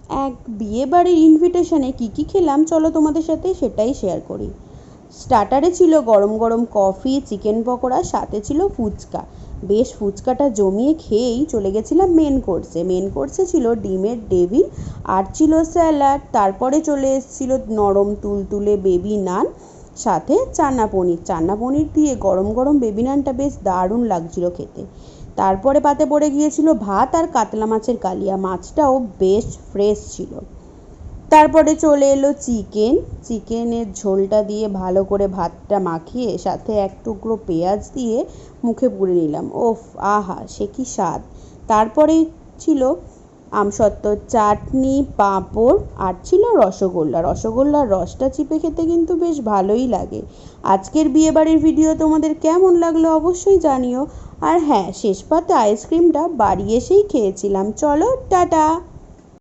এক বিয়ে বাড়ির ইনভিটেশনে কী খেলাম চলো তোমাদের সাথে সেটাই শেয়ার করি। স্টার্টারে ছিল গরম গরম কফি, চিকেন পকোড়া, সাথে ছিল ফুচকা। বেশ ফুচকাটা জমিয়ে খেয়েই চলে গেছিলাম মেন কোর্সে ছিল ডিমের ডেভিল, আর ছিল স্যালাড। তারপরে চলে এসেছিল নরম তুলতুলে বেবি নান, সাথে চান্না পনির দিয়ে গরম গরম বেবি নানটা বেশ দারুণ লাগছিল খেতে। তারপরে পাতে পড়ে গিয়েছিল ভাত আর কাতলা মাছের কালিয়া, মাছটাও বেশ ফ্রেশ ছিল। তারপরে চলে এলো চিকেনের ঝোলটা দিয়ে ভালো করে ভাতটা মাখিয়ে সাথে এক টুকরো পেঁয়াজ দিয়ে মুখে পুরে নিলাম। ওফ, আহা সে কি স্বাদ! তারপরে ছিল আমসত্ত্বর চাটনি, পাঁপড়, আর ছিল রসগোল্লার রসটা চিপে খেতে কিন্তু বেশ ভালোই লাগে। আজকের বিয়েবাড়ির ভিডিও তোমাদের কেমন লাগলো অবশ্যই জানিও। আর হ্যাঁ, শেষ পাতে আইসক্রিমটা বাড়ি এসেই খেয়েছিলাম। চলো টাটা।